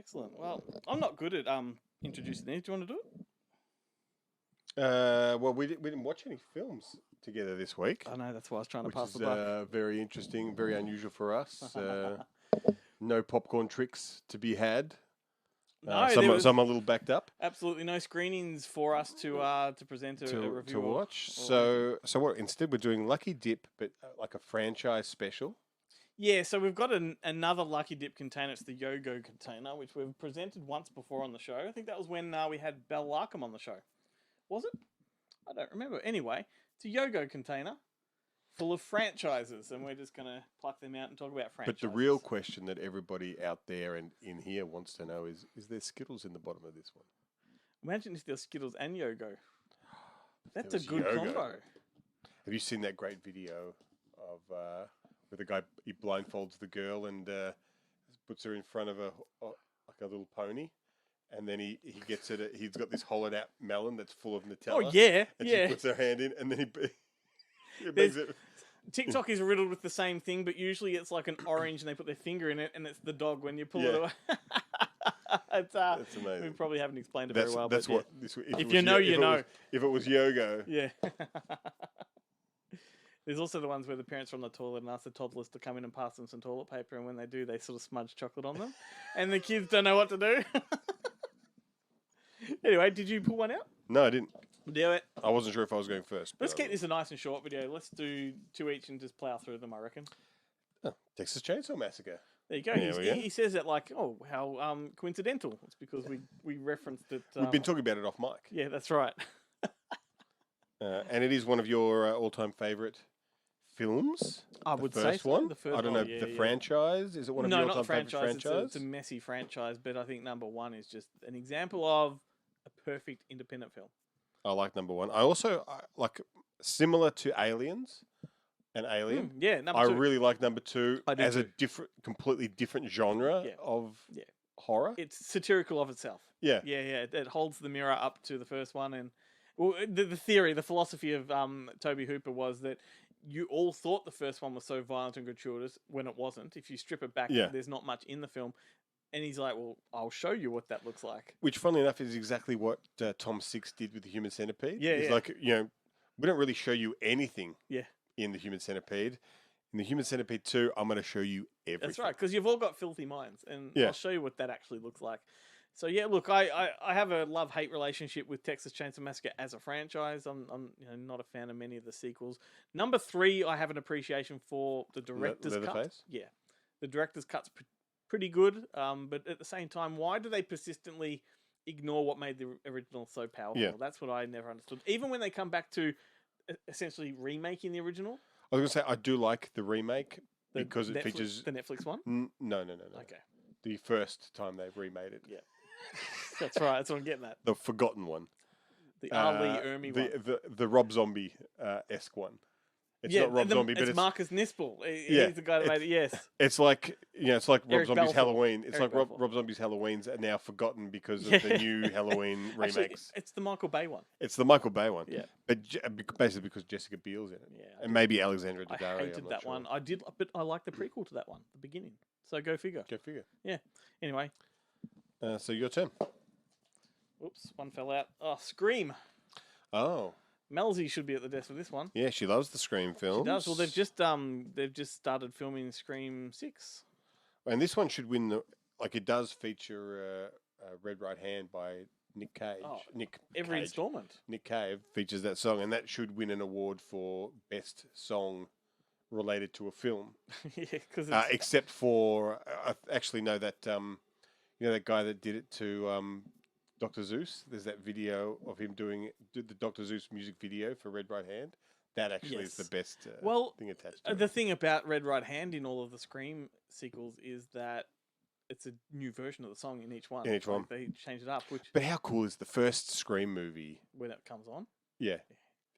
Excellent. Well, I'm not good at introducing these. Do you want to do it? Well, we didn't watch any films together this week, I know, that's why I was trying to which pass is the buck. very interesting, very unusual for us. No popcorn tricks to be had. No, some, there was some a little backed up absolutely no screenings for us to present a review to of. watch. Or So what? Instead, we're doing Lucky Dip, but like a franchise special. yeah, so we've got another Lucky Dip container. It's the Yogo container, which we've presented once before on the show. I think that was when we had Bell Larkham on the show. Was it? I don't remember. Anyway, it's a Yogo container full of franchises, and we're just going to pluck them out and talk about franchises. But the real question that everybody out there and in here wants to know is there Skittles in the bottom of this one? Imagine if there's Skittles and Yogo. That's a was good Yogo. combo. Have you seen that great video of where the guy he blindfolds the girl and puts her in front of like a little pony, and then he gets it. He's got this hollowed out melon that's full of Nutella. Oh yeah, and yeah. she puts her hand in, and then he makes it. TikTok is riddled with the same thing, but usually it's like an orange, and they put their finger in it, and it's the dog when you pull it away. It's, that's amazing. We probably haven't explained it very well. That's but what. yeah. If you know, you know. If it was Yogo, Yeah. There's also the ones where the parents are on the toilet and ask the toddlers to come in and pass them some toilet paper, and when they do, they sort of smudge chocolate on them, and the kids don't know what to do. Anyway, did you pull one out? no, I didn't. Do it. I wasn't sure if I was going first. Let's keep this a nice and short video. Let's do 2 each and just plow through them, I reckon. Texas Chainsaw Massacre. There you go. He says it like, oh, how coincidental. It's because we referenced it. We've been talking about it off mic. Yeah, that's right. And it is one of your all-time favourite films. I would say first so. one. The first I don't one, know yeah, the yeah. franchise. Is it one of your No, not the all-time franchise. favourite franchise? It's a messy franchise, but I think number one is just an example of a perfect independent film. I like number one. I also like similar to Aliens and Alien. Yeah, number I two. really like number two I do as a too. completely different genre of horror. It's satirical of itself. Yeah. Yeah. It holds the mirror up to the first one, and well, the theory, the philosophy of Toby Hooper was that you all thought the first one was so violent and gratuitous when it wasn't. If you strip it back, there's not much in the film. And he's like, well, I'll show you what that looks like. Which, funnily enough, is exactly what Tom Six did with the Human Centipede. Yeah, He's like, we don't really show you anything in the Human Centipede. In the Human Centipede 2, I'm going to show you everything. That's right, because you've all got filthy minds, and I'll show you what that actually looks like. So yeah, look, I have a love-hate relationship with Texas Chainsaw Massacre as a franchise. I'm not a fan of many of the sequels. Number 3, I have an appreciation for the director's cut. Leatherface? Yeah, the director's cut's pretty good, but at the same time, why do they persistently ignore what made the original so powerful? Yeah. That's what I never understood. Even when they come back to essentially remaking the original. I was going to say, I do like the remake because it features... The Netflix one? No. Okay. The first time they've remade it. Yeah. That's right. That's what I'm getting at. The forgotten one. The R. Lee Ermey one. The Rob Zombie-esque one. It's not Rob Zombie, but it's Marcus Nispel. Yeah, He's the guy that made it, yes. It's like, it's like Rob Eric Zombie's Balfour. Halloween. It's Eric like Balfour. Rob Zombie's Halloweens are now forgotten because of the new Halloween remakes. Actually, it's the Michael Bay one. It's the Michael Bay one. Yeah. But basically because Jessica Biel's in it. Yeah. And maybe Alexandra I Daddario. hated that one. I did, but I like the prequel to that one, the beginning. So go figure. Go figure. Yeah. Anyway. So your turn. Oops, one fell out. Oh, Scream. Oh. Melzy should be at the desk for this one. Yeah, she loves the Scream films. She does. Well, they've just started filming Scream 6. And this one should win it does feature Red Right Hand by Nick Cage. Oh, Nick every Cage. installment. Nick Cave features that song, and that should win an award for best song related to a film. Yeah, because except for I actually know that that guy that did it to Dr. Zeus. There's that video of him doing the Dr. Zeus music video for Red Right Hand. That actually is the best thing attached to it. The thing about Red Right Hand in all of the Scream sequels is that it's a new version of the song in each one. In each one. They change it up. But how cool is the first Scream movie? When it comes on. Yeah.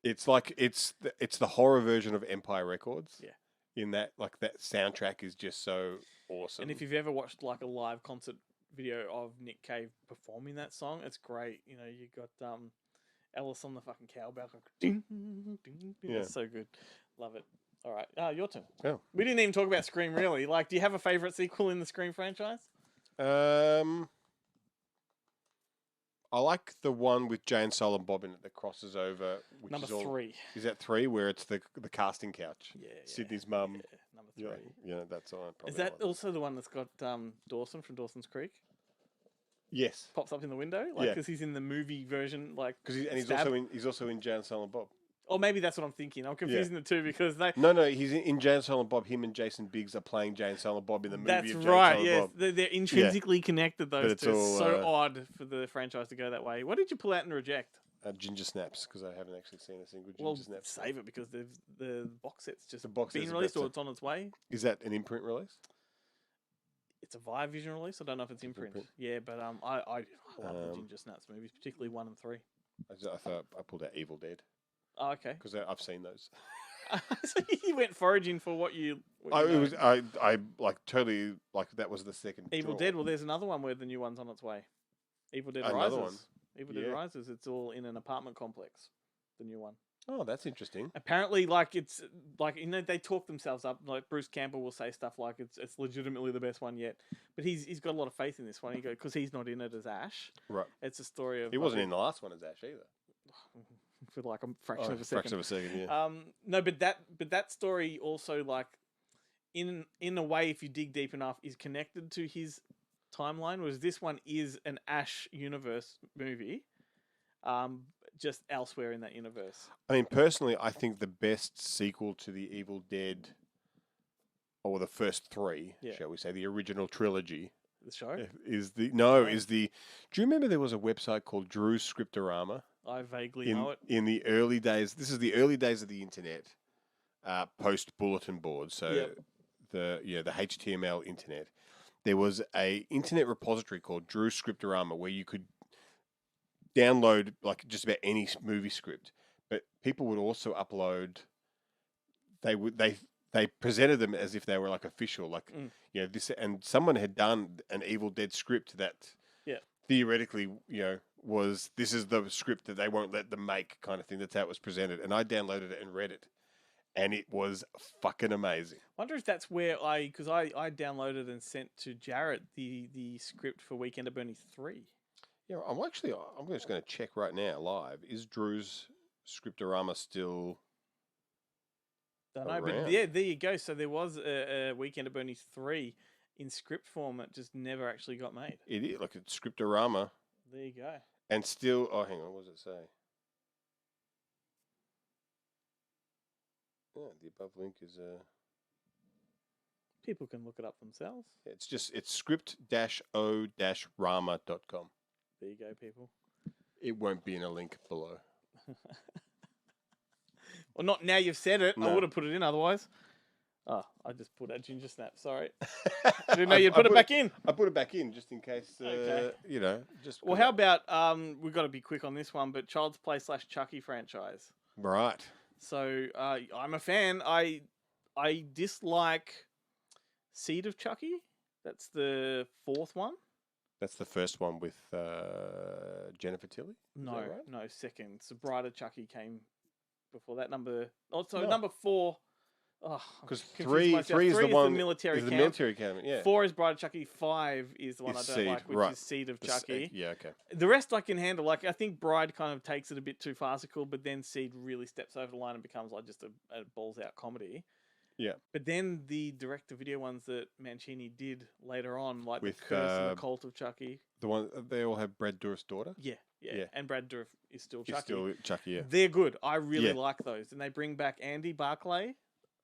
It's like it's the horror version of Empire Records. Yeah. In that that soundtrack is just so awesome. And if you've ever watched like a live concert video of Nick Cave performing that song, it's great. You got Ellis on the fucking cowbell. Ding, ding, ding. Yeah. It's so good. Love it. All right. Your turn. Oh. We didn't even talk about Scream really. Like, do you have a favorite sequel in the Scream franchise? I like the one with Jane, Silent Bob in it that crosses over. Which Number is all, 3. Is that 3 where it's the casting couch? Yeah, Sydney's mum. Yeah, number Yeah, 3. yeah, that's all. Is that also the one that's got Dawson from Dawson's Creek? Yes. Pops up in the window, like Yeah. because he's in the movie version, like Because he's Stab. also in Jane, Silent Bob. Or maybe that's what I'm thinking. I'm confusing the two because they. No, he's in Jane, Silent Bob. Him and Jason Biggs are playing Jane, Silent Bob in the movie That's of Jane, right. Silent Yes, Bob. they're intrinsically connected. Those it's two. It's all, so odd for the franchise to go that way. What did you pull out and reject? Ginger Snaps, because I haven't actually seen a single Ginger Well, Snaps. save it because the box set's just The box been set's released or better. it's on its way. Is that an imprint release? It's a Vision release. I don't know if it's imprint. Yeah, but I love the Ginger Snaps movies, particularly 1 and 3. I thought I pulled out Evil Dead Oh, okay. because I've seen those. So you went foraging for what you. I like totally like that was the second. Evil draw. Dead. Well, there's another one where the new one's on its way. Evil Dead Another Rises. one? Evil Dead Yeah. Rises. It's all in an apartment complex. The new one. Oh, that's interesting. Apparently, like it's like they talk themselves up. Like Bruce Campbell will say stuff like it's legitimately the best one yet. But he's got a lot of faith in this one. He goes because he's not in it as Ash. Right. It's a story of He wasn't in the last one as Ash either. for like a fraction of a second. Fraction of a second, yeah. No, but that story also like in a way, if you dig deep enough, is connected to his timeline. Whereas this one is an Ash universe movie, just elsewhere in that universe. I mean, personally, I think the best sequel to the Evil Dead, or the first 3, shall we say, the original trilogy, The show. is the Do you remember there was a website called Drew's Scriptorama? I vaguely know it. In the early days. This is the early days of the internet, post bulletin board. So the HTML internet. There was a internet repository called Drew's Scriptorama where you could download like just about any movie script, but people would also upload. They presented them as if they were like official, like this, and someone had done an Evil Dead script that theoretically this is the script that they won't let them make, kind of thing. That's how it was presented, and I downloaded it and read it, and it was fucking amazing. I wonder if that's where because I downloaded and sent to Jarrett the script for Weekend at Bernie's 3. Yeah, I'm just going to check right now live. Is Drew's Scriptorama still Don't know, around? but yeah, there you go. So there was a Weekend at Bernie's 3 in script form. It just never actually got made. It is. Look, it's Scriptorama. There you go. And still, hang on, what does it say? Yeah, the above link is People can look it up themselves. it's script-o-rama.com. There you go, people. It won't be in a link below. Well, not now you've said it. I No. would have put it in otherwise. Oh, I just put out Ginger Snap. Sorry. I didn't know you'd put it back in. I put it back in just in case, Okay. just... Well, how about, we've got to be quick on this one, but Child's Play / Chucky franchise. Right. So I'm a fan. I dislike Seed of Chucky. That's the 4th one. That's the first one with Jennifer Tilly? Is No, that right? no, second. So Bride of Chucky came before that. Number 4. Oh, Because I'm three confusing myself. is the 3 one... military is the camp. military academy, yeah. 4 is Bride of Chucky. 5 is the one Is I don't Seed, like, which right. is Seed of The Chucky. yeah, okay. The rest I can handle. Like I think Bride kind of takes it a bit too farcical, but then Seed really steps over the line and becomes like just a balls out comedy. Yeah. But then the direct-to-video ones that Mancini did later on, like With, The Curse and the Cult of Chucky. The one they all have Brad Dourif's daughter. Yeah. And Brad Dourif is still He's Chucky. still Chucky, yeah. They're good. I really Yeah. like those. And they bring back Andy Barclay.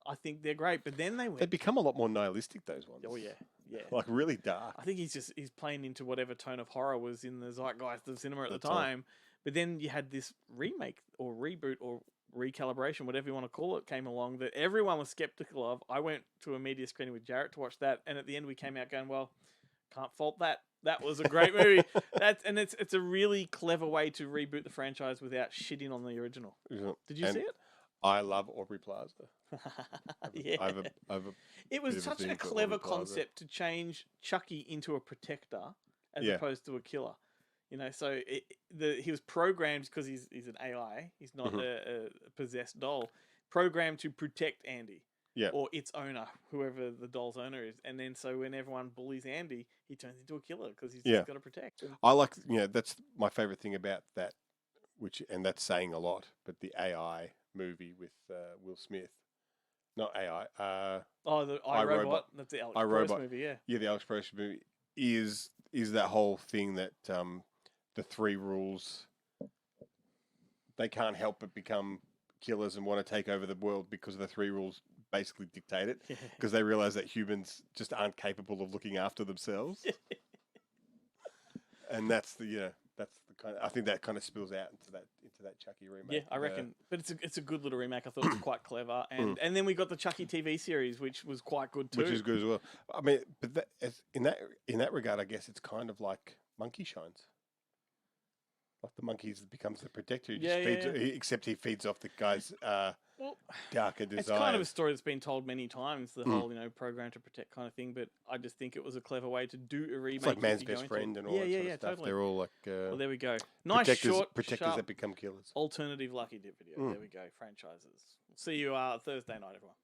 I think they're great. But then they They went... become a lot more nihilistic, those ones. Oh, yeah. Yeah. Like really dark. I think he's playing into whatever tone of horror was in the zeitgeist of cinema at the That's all. time. But then you had this remake or reboot or recalibration, whatever you want to call it, came along that everyone was skeptical of. I went to a media screening with Jarrett to watch that, and at the end we came out going, well, can't fault that. That was a great movie. It's a really clever way to reboot the franchise without shitting on the original. Did you see it? I love Aubrey Plaza. Yeah. I have a It bit was of a such a thing for clever Aubrey Plaza. concept to change Chucky into a protector as Yeah. opposed to a killer. You know, so he was programmed because he's an AI. He's not Mhm. a possessed doll. Programmed to protect Andy. Yeah. or its owner, whoever the doll's owner is. And then so when everyone bullies Andy, he turns into a killer because he's Yeah. just got to protect. And I like, that's my favorite thing about that, and that's saying a lot, but the AI movie with Will Smith, not AI, the iRobot. iRobot, that's the Alex iRobot. Proyas movie, yeah. Yeah, the Alex Proyas movie is that whole thing that the three rules, they can't help but become killers and want to take over the world because the three rules basically dictate it, because they realize that humans just aren't capable of looking after themselves. And that's the kind of, I think that kind of spills out into that Chucky remake. Yeah, I reckon. But it's a good little remake. I thought it was quite clever. And then we got the Chucky TV series, which was quite good too. Which is good as well. I mean, but in that regard, I guess it's kind of like Monkey Shines. Like the monkeys becomes the protector. He just feeds, except he feeds off the guy's darker desires. It's kind of a story that's been told many times, the whole, program to protect kind of thing, but I just think it was a clever way to do a remake. It's like Man's Best Friend and all that sort of stuff. Totally. They're all like well, there we go. Nice protectors sharp, that become killers. alternative Lucky Dip video. There we go. Franchises. See you Thursday night, everyone.